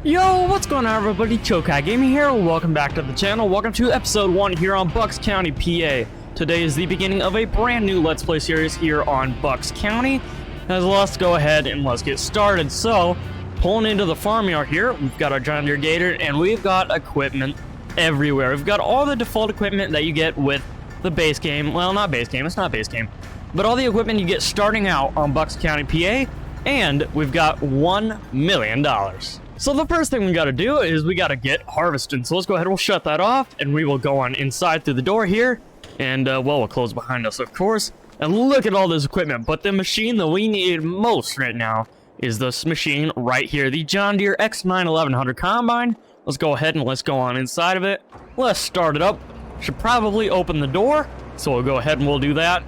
Yo, what's going on everybody? Chillcat Gaming here. Welcome back to the channel. Welcome to episode 1 here on Bucks County, PA. Today is the beginning of a brand new Let's Play series here on Bucks County. Let's go ahead and let's get started. So, pulling into the farmyard here, we've got our John Deere Gator and we've got equipment everywhere. We've got all the default equipment that you get with the base game. Well, not base game, it's not base game. But all the equipment you get starting out on Bucks County, PA. And we've got $1 million. So the first thing we gotta do is we gotta get harvesting. So let's go ahead and we'll shut that off and we will go on inside through the door here. And well, we'll close behind us, of course. And look at all this equipment. But the machine that we need most right now is this machine right here. The John Deere X9 1100 Combine. Let's go ahead and let's go on inside of it. Let's start it up. Should probably open the door. So we'll go ahead and we'll do that.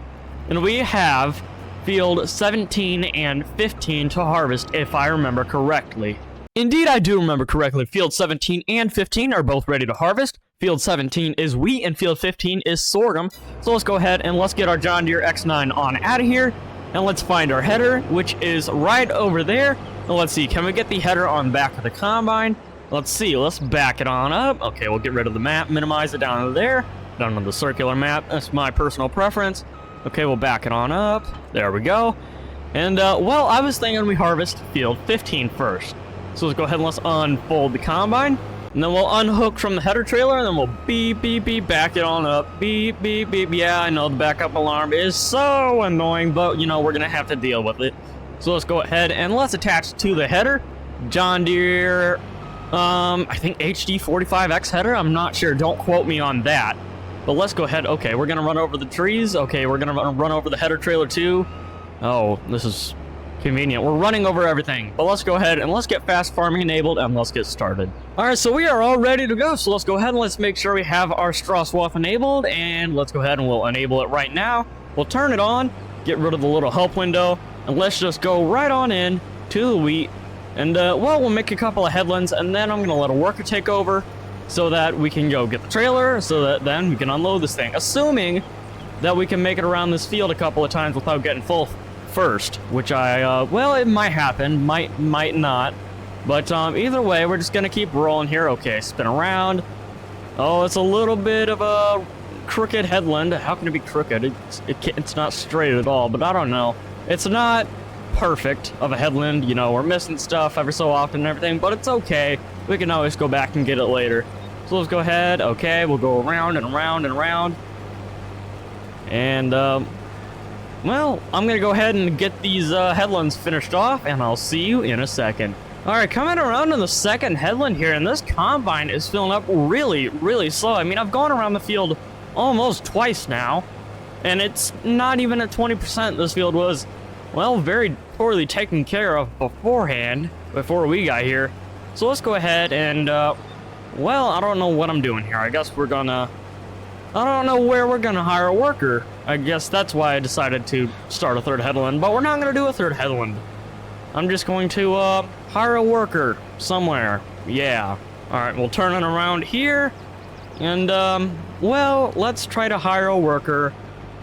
And we have field 17 and 15 to harvest, if I remember correctly. Indeed, I do remember correctly. Field 17 and 15 are both ready to harvest. Field 17 is wheat, and field 15 is sorghum. So let's go ahead and let's get our John Deere X9 on out of here. And let's find our header, which is right over there. And let's see, can we get the header on the back of the combine? Let's see, let's back it on up. Okay, we'll get rid of the map, minimize it down to there. Down to the circular map, that's my personal preference. Okay, we'll back it on up. There we go. And, well, I was thinking we harvest field 15 first. So let's go ahead and let's unfold the combine. And then we'll unhook from the header trailer, and then we'll beep, beep, beep, back it on up. Beep, beep, beep. Yeah, I know the backup alarm is so annoying, but, you know, we're going to have to deal with it. So let's go ahead and let's attach to the header John Deere, I think HD45X header. I'm not sure. Don't quote me on that. But let's go ahead. Okay, we're going to run over the trees. Okay, we're going to run over the header trailer too. Oh, this is convenient. We're running over everything. But let's go ahead and let's get fast farming enabled and let's get started. Alright, so we are all ready to go. So let's go ahead and let's make sure we have our straw swath enabled. And let's go ahead and we'll enable it right now. We'll turn it on, get rid of the little help window, and let's just go right on in to the wheat. And, well, we'll make a couple of headlands, and then I'm going to let a worker take over, so that we can go get the trailer, so that then we can unload this thing. Assuming that we can make it around this field a couple of times without getting full first, which well, it might happen, might not. But either way, we're just gonna keep rolling here. Okay, spin around. Oh, it's a little bit of a crooked headland. How can it be crooked? It's not straight at all, but I don't know. It's not perfect of a headland, you know, we're missing stuff every so often and everything, but it's okay. We can always go back and get it later. So let's go ahead. Okay, we'll go around and around and around. And, well, I'm going to go ahead and get these headlands finished off, and I'll see you in a second. Alright, coming around to the second headland here, and this combine is filling up really, really slow. I mean, I've gone around the field almost twice now, and it's not even at 20%. This field was, well, very poorly taken care of beforehand, before we got here. So let's go ahead and, well, I don't know what I'm doing here. I guess we're gonna, I don't know where we're gonna hire a worker. I guess that's why I decided to start a third headland, but we're not gonna do a third headland. I'm just going to, hire a worker somewhere. Yeah. Alright, we'll turn it around here. And, well, let's try to hire a worker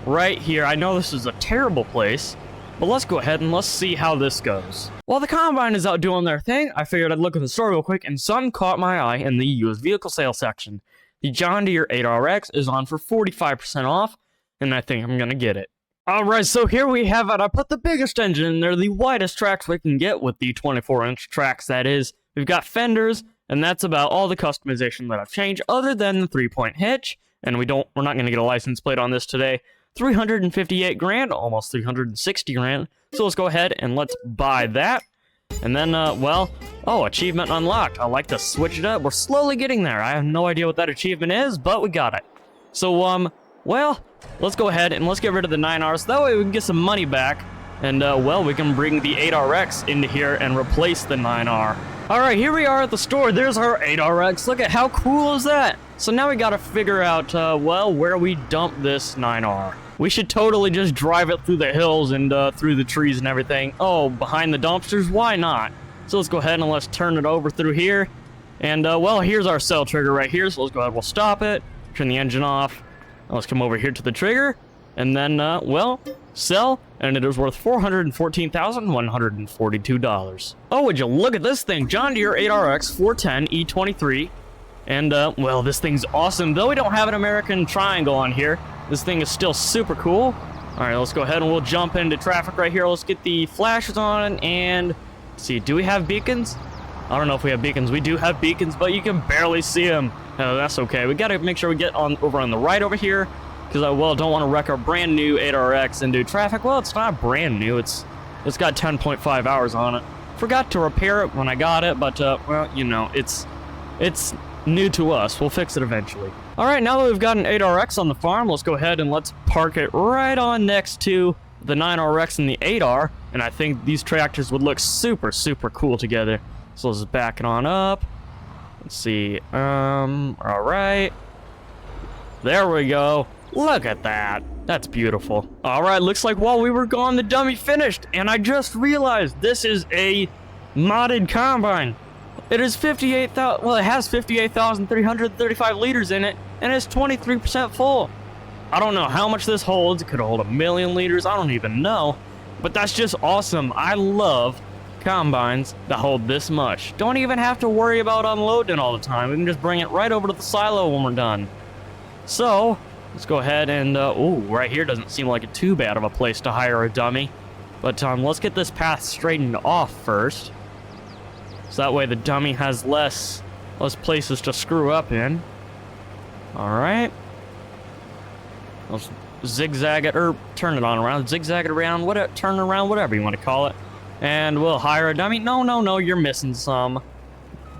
right here. I know this is a terrible place, but let's go ahead and let's see how this goes. While the combine is out doing their thing, I figured I'd look at the store real quick, and something caught my eye in the used vehicle sales section. The John Deere 8RX is on for 45% off, and I think I'm gonna get it. Alright, so here we have it. I put the biggest engine in there, the widest tracks we can get with the 24-inch tracks, that is. We've got fenders, and that's about all the customization that I've changed, other than the 3-point hitch, and we're not gonna get a license plate on this today. 358 grand, almost 360 grand. So let's go ahead and let's buy that. And then, well, oh, achievement unlocked. I like to switch it up. We're slowly getting there. I have no idea what that achievement is, but we got it. So, well, let's go ahead and let's get rid of the 9R so that way we can get some money back. And, well, we can bring the 8RX into here and replace the 9R. Alright, here we are at the store. There's our 8RX. Look at how cool is that? So now we gotta figure out, well, where we dump this 9R. We should totally just drive it through the hills and through the trees and everything. Oh, behind the dumpsters? Why not? So let's go ahead and let's turn it over through here. And, well, here's our cell trigger right here. So let's go ahead, we'll stop it, turn the engine off. Let's come over here to the trigger. and then, well, sell, and it is worth $414,142. Oh, would you look at this thing? John Deere 8RX 410 E23. And, well, this thing's awesome. Though we don't have an American triangle on here, this thing is still super cool. All right, let's go ahead and we'll jump into traffic right here. Let's get the flashes on and let's see, do we have beacons? I don't know if we have beacons. We do have beacons, but you can barely see them. That's okay. We got to make sure we get on over on the right over here because I, well, don't want to wreck our brand new 8RX into traffic. Well, it's not brand new. It's got 10.5 hours on it. Forgot to repair it when I got it, but, well, you know, it's new to us. We'll fix it eventually. All right, now that we've got an 8RX on the farm, let's go ahead and let's park it right on next to the 9RX and the 8R, and I think these tractors would look super, super cool together. So let's back it on up. Let's see. All right. There we go. Look at that. That's beautiful. All right, looks like while we were gone, the dummy finished, and I just realized this is a modded combine. It is 58,000, well, it has 58,335 liters in it, and it's 23% full. I don't know how much this holds. It could hold 1,000,000 liters. I don't even know. But that's just awesome. I love combines that hold this much. Don't even have to worry about unloading all the time. We can just bring it right over to the silo when we're done. So, let's go ahead and, ooh, right here doesn't seem like too bad of a place to hire a dummy. But let's get this path straightened off first. So that way the dummy has less places to screw up in. Alright. Let's zigzag it, or turn it on around, zigzag it around, turn it around, whatever you want to call it. And we'll hire a dummy. No, you're missing some.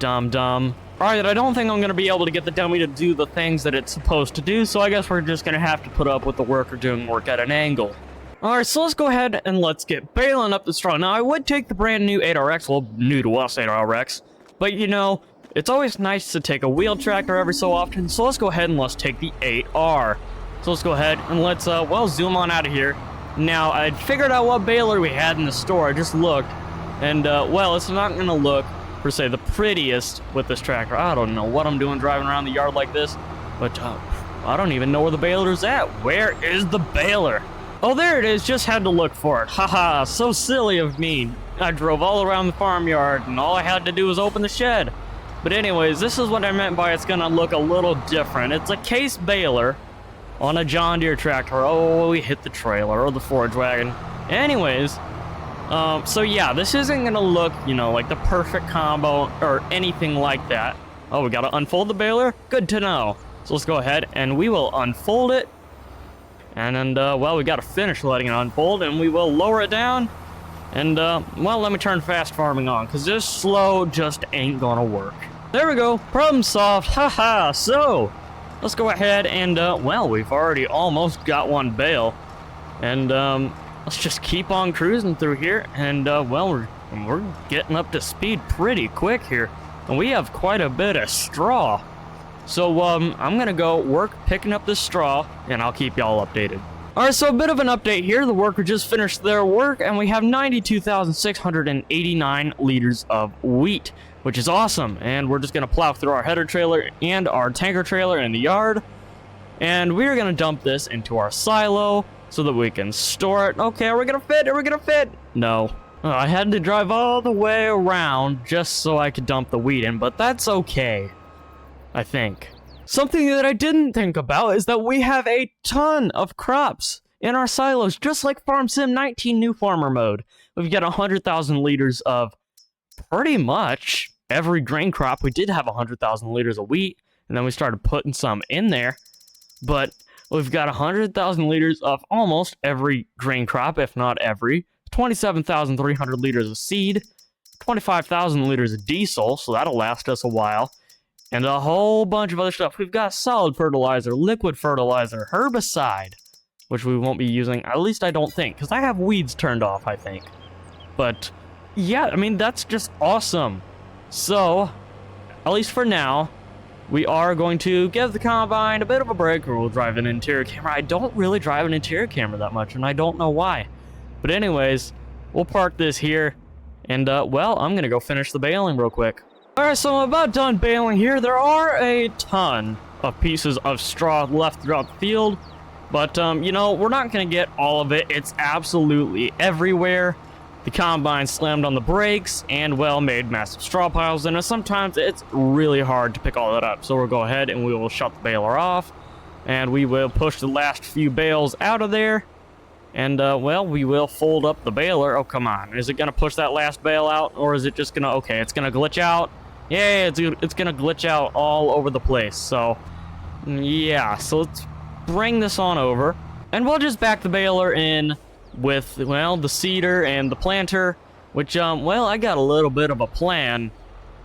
Dumb. Alright, I don't think I'm going to be able to get the dummy to do the things that it's supposed to do, so I guess we're just going to have to put up with the worker doing work at an angle. Alright, so let's go ahead and let's get baling up the straw. Now, I would take the brand new 8RX, well, new to us 8RX, but you know, it's always nice to take a wheel tractor every so often, so let's go ahead and let's take the 8R. So let's go ahead and let's, well, zoom on out of here. Now, I'd figured out what baler we had in the store. I just looked, and, well, it's not going to look, per se, the prettiest with this tractor. I don't know what I'm doing driving around the yard like this, but, I don't even know where the baler's at. Where is the baler? Oh, there it is. Just had to look for it. Haha, so silly of me. I drove all around the farmyard, and all I had to do was open the shed. But anyways, this is what I meant by it's gonna look a little different. It's a case baler on a John Deere tractor. Oh, we hit the trailer, or the forage wagon. Anyways, so yeah, this isn't gonna look, you know, like the perfect combo, or anything like that. Oh, we gotta unfold the baler? Good to know. So let's go ahead, and we will unfold it. And then, well, we got to finish letting it unfold, and we will lower it down. And, well, let me turn fast farming on, because this slow just ain't gonna work. There we go. Problem solved. Haha. So, let's go ahead and, well, we've already almost got one bale. And, let's just keep on cruising through here. And, well, we're getting up to speed pretty quick here. And we have quite a bit of straw. So, I'm gonna go work picking up this straw, and I'll keep y'all updated. Alright, so a bit of an update here. The worker just finished their work, and we have 92,689 liters of wheat, which is awesome. And we're just gonna plow through our header trailer and our tanker trailer in the yard. And we're gonna dump this into our silo so that we can store it. Okay, are we gonna fit? Are we gonna fit? No. Oh, I had to drive all the way around just so I could dump the wheat in, but that's okay. I think. Something that I didn't think about is that we have a ton of crops in our silos, just like Farm Sim 19 New Farmer mode. We've got 100,000 liters of pretty much every grain crop. We did have 100,000 liters of wheat, and then we started putting some in there. But we've got 100,000 liters of almost every grain crop, if not every. 27,300 liters of seed, 25,000 liters of diesel, so that'll last us a while. And a whole bunch of other stuff. We've got solid fertilizer, liquid fertilizer, herbicide, which we won't be using, at least I don't think, because I have weeds turned off, I think. But, yeah, I mean, that's just awesome. So, at least for now, we are going to give the Combine a bit of a break, or we'll drive an interior camera. I don't really drive an interior camera that much, and I don't know why. But anyways, we'll park this here, and, well, I'm gonna go finish the baling real quick. Alright, so I'm about done baling here. There are a ton of pieces of straw left throughout the field, But, you know, we're not going to get all of it. It's absolutely everywhere. The combine slammed on the brakes and, well, made massive straw piles. And sometimes it's really hard to pick all that up. So we'll go ahead and we will shut the baler off. And we will push the last few bales out of there. And, well, we will fold up the baler. Oh, come on. Is it going to push that last bale out? Or is it just going to... Okay, it's going to glitch out. Yeah, it's going to glitch out all over the place. So, yeah. So let's bring this on over. And we'll just back the baler in with, well, the seeder and the planter. Which, well, I got a little bit of a plan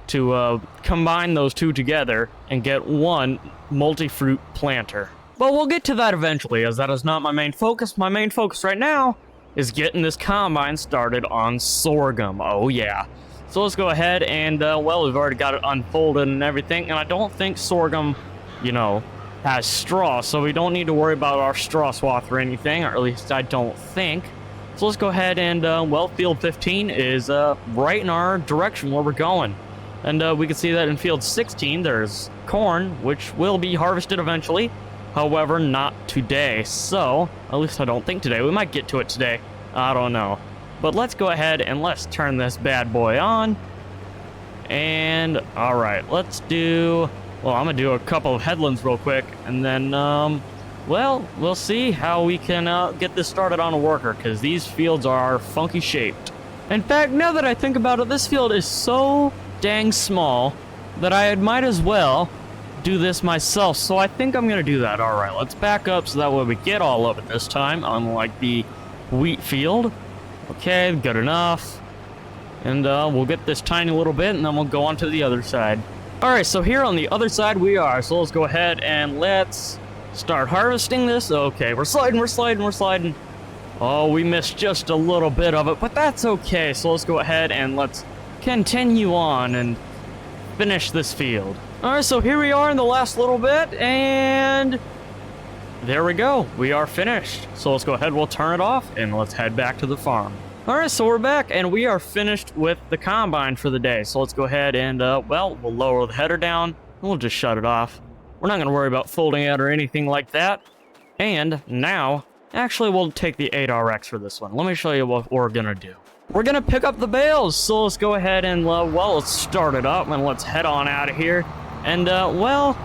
to combine those two together and get one multi-fruit planter. But we'll get to that eventually, as that is not my main focus. My main focus right now is getting this combine started on sorghum. Oh, yeah. So let's go ahead and, well, we've already got it unfolded and everything. And I don't think sorghum, you know, has straw. So we don't need to worry about our straw swath or anything. Or at least I don't think. So let's go ahead and, well, field 15 is right in our direction where we're going. And we can see that in field 16, there's corn, which will be harvested eventually. However, not today. So, at least I don't think today. We might get to it today. I don't know. But let's go ahead and let's turn this bad boy on. And, alright, let's do... Well, I'm going to do a couple of headlands real quick. And then, well, we'll see how we can get this started on a worker. Because these fields are funky shaped. In fact, now that I think about it, this field is so dang small that I might as well do this myself, so I think I'm gonna do that. Alright, let's back up so that way we get all of it this time, unlike the wheat field. Okay, good enough. And we'll get this tiny little bit and then we'll go on to the other side. Alright, so here on the other side we are, so let's go ahead and let's start harvesting this. Okay, we're sliding. Oh, we missed just a little bit of it, but that's okay. So let's go ahead and let's continue on and finish this field. Alright, so here we are in the last little bit, and there we go. We are finished. So let's go ahead, we'll turn it off, and let's head back to the farm. Alright, so we're back, and we are finished with the combine for the day. So let's go ahead and, well, we'll lower the header down, and we'll just shut it off. We're not going to worry about folding it or anything like that. And now, actually, we'll take the 8RX for this one. Let me show you what we're going to do. We're going to pick up the bales, so let's go ahead and, well, let's start it up, and let's head on out of here. And, well,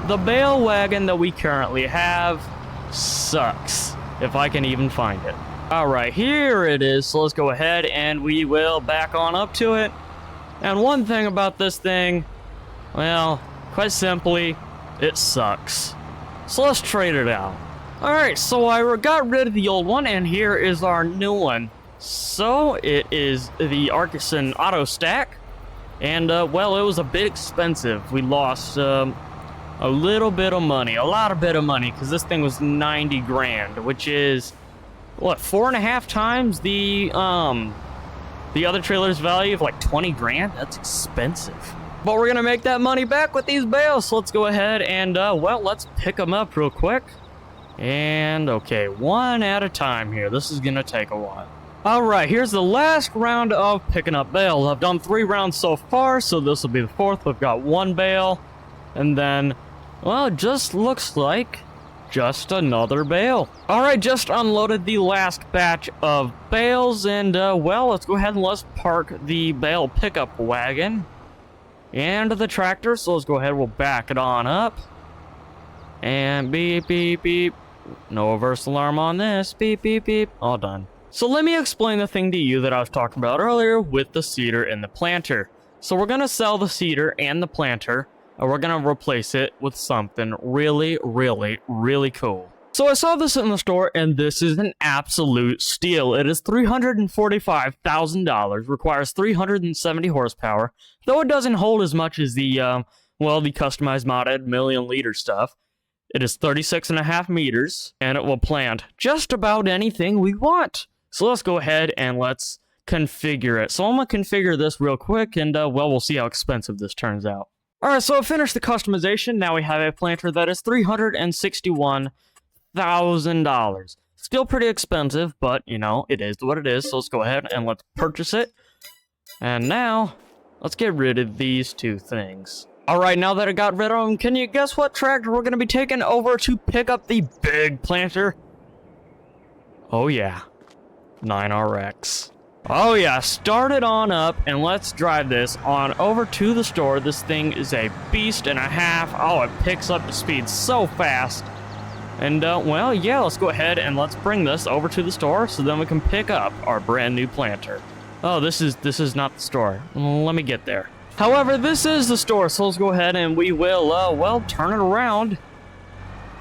the bale wagon that we currently have sucks, if I can even find it. Alright, here it is, so let's go ahead and we will back on up to it. And one thing about this thing, well, quite simply, it sucks. So let's trade it out. Alright, so I got rid of the old one, and here is our new one. So, it is the Artisan Auto Stack. And, well, it was a bit expensive. We lost, a little bit of money. A lot of bit of money, because this thing was 90 grand, which is, what, 4.5 times the other trailer's value of, like, 20 grand? That's expensive. But we're gonna make that money back with these bales, so let's go ahead and, well, let's pick them up real quick. And, okay, one at a time here. This is gonna take a while. Alright, here's the last round of picking up bales. I've done 3 rounds so far, so this will be the 4th. We've got 1 bale, and then, well, it just looks like just another bale. Alright, just unloaded the last batch of bales, and, well, let's go ahead and let's park the bale pickup wagon and the tractor. So let's go ahead, we'll back it on up. And beep, beep, beep. No reverse alarm on this. Beep, beep, beep. All done. So let me explain the thing to you that I was talking about earlier with the seeder and the planter. So we're going to sell the seeder and the planter, and we're going to replace it with something really, really, really cool. So I saw this in the store, and this is an absolute steal. It is $345,000, requires 370 horsepower, though it doesn't hold as much as the, well, the customized modded million-liter stuff. It is 36.5 meters, and it will plant just about anything we want. So let's go ahead and let's configure it. So I'm going to configure this real quick, and, well, we'll see how expensive this turns out. Alright, so I finished the customization. Now we have a planter that is $361,000. Still pretty expensive, but, you know, it is what it is. So let's go ahead and let's purchase it. And now, let's get rid of these two things. Alright, now that I got rid of them, can you guess what tractor we're going to be taking over to pick up the big planter? Oh yeah, 9RX. Oh yeah, start it on up and let's drive this on over to the store. This thing is a beast and a half. Oh, it picks up the speed so fast. And well, yeah, let's go ahead and let's bring this over to the store so then we can pick up our brand new planter. Oh, this is not the store. Let me get there. However, this is the store, so let's go ahead and we will, well, turn it around.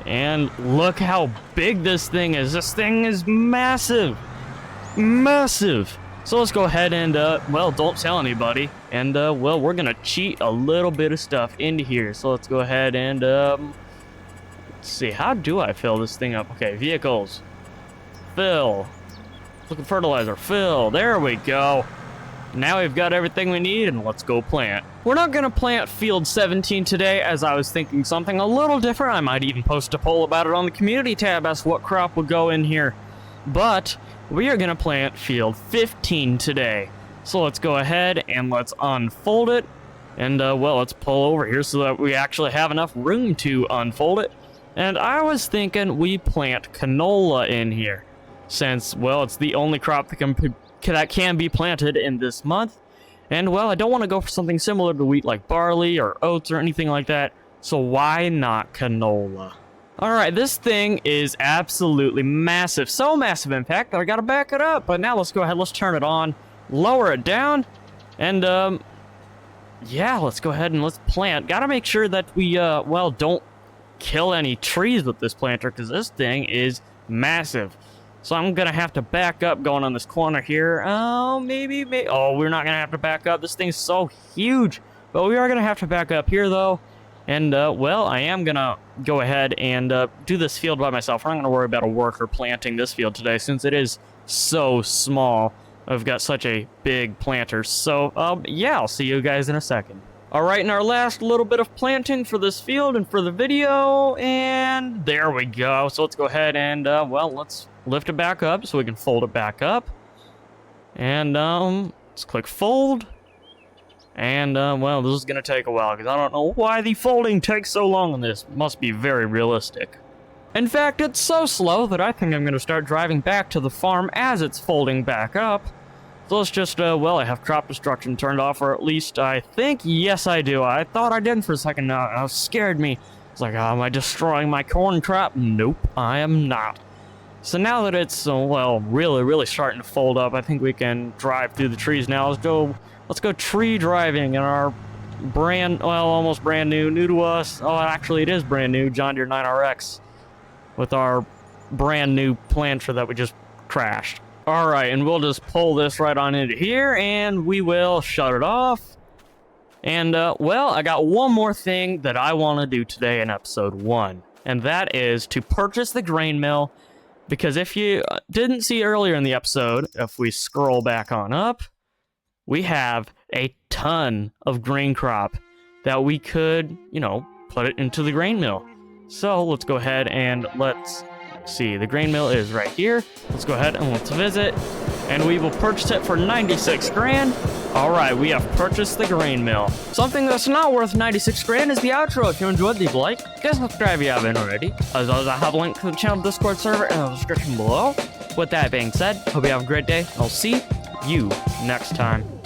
And look how big this thing is. This thing is massive. Massive. So let's go ahead and, well, don't tell anybody. And, well, we're gonna cheat a little bit of stuff into here. So let's go ahead and, let's see, how do I fill this thing up? Okay, vehicles. Fill. Looking fertilizer. Fill. There we go. Now we've got everything we need, and let's go plant. We're not gonna plant field 17 today, as I was thinking something a little different. I might even post a poll about it on the community tab as to what crop would go in here. But we are gonna plant field 15 today. So let's go ahead and let's unfold it. And, well, let's pull over here so that we actually have enough room to unfold it. And I was thinking we plant canola in here, since, well, it's the only crop that can be planted in this month. And, well, I don't want to go for something similar to wheat like barley or oats or anything like that, so why not canola? Alright, this thing is absolutely massive. So massive, in fact, that I gotta back it up. But now let's go ahead, let's turn it on, lower it down, and, yeah, let's go ahead and let's plant. Gotta make sure that we, well, don't kill any trees with this planter, because this thing is massive. So I'm gonna have to back up going on this corner here. Oh, maybe. Oh, we're not gonna have to back up. This thing's so huge. But we are gonna have to back up here, though. And, well, I am gonna go ahead and do this field by myself. I'm not gonna worry about a worker planting this field today, since it is so small. I've got such a big planter. So, yeah, I'll see you guys in a second. Alright, and our last little bit of planting for this field and for the video, and there we go. So let's go ahead and, well, let's lift it back up so we can fold it back up. And, let's click fold. And, well, this is going to take a while, because I don't know why the folding takes so long on this. It must be very realistic. In fact, it's so slow that I think I'm going to start driving back to the farm as it's folding back up. So let's just, well, I have crop destruction turned off, or at least I think, yes I do. I thought I didn't for a second, it scared me. It's like, oh, am I destroying my corn crop? Nope, I am not. So now that it's, well, really starting to fold up, I think we can drive through the trees now. Let's go tree driving in our almost brand new to us. Oh, actually it is brand new, John Deere 9RX, with our brand new planter that we just crashed. Alright, and we'll just pull this right on into here, and we will shut it off. And, well, I got one more thing that I want to do today in episode 1, and that is to purchase the grain mill, because if you didn't see earlier in the episode, if we scroll back on up, we have a ton of grain crop that we could, you know, put it into the grain mill. So let's go ahead and let's see, the grain mill is right here. Let's go ahead and let's visit, and we will purchase it for 96 grand. All right, we have purchased the grain mill. Something that's not worth 96 grand is the outro. If you enjoyed, leave a like, guys, subscribe if you haven't already. As always, I have a link to the channel Discord server in the description below. With that being said, hope you have a great day. I'll see you next time.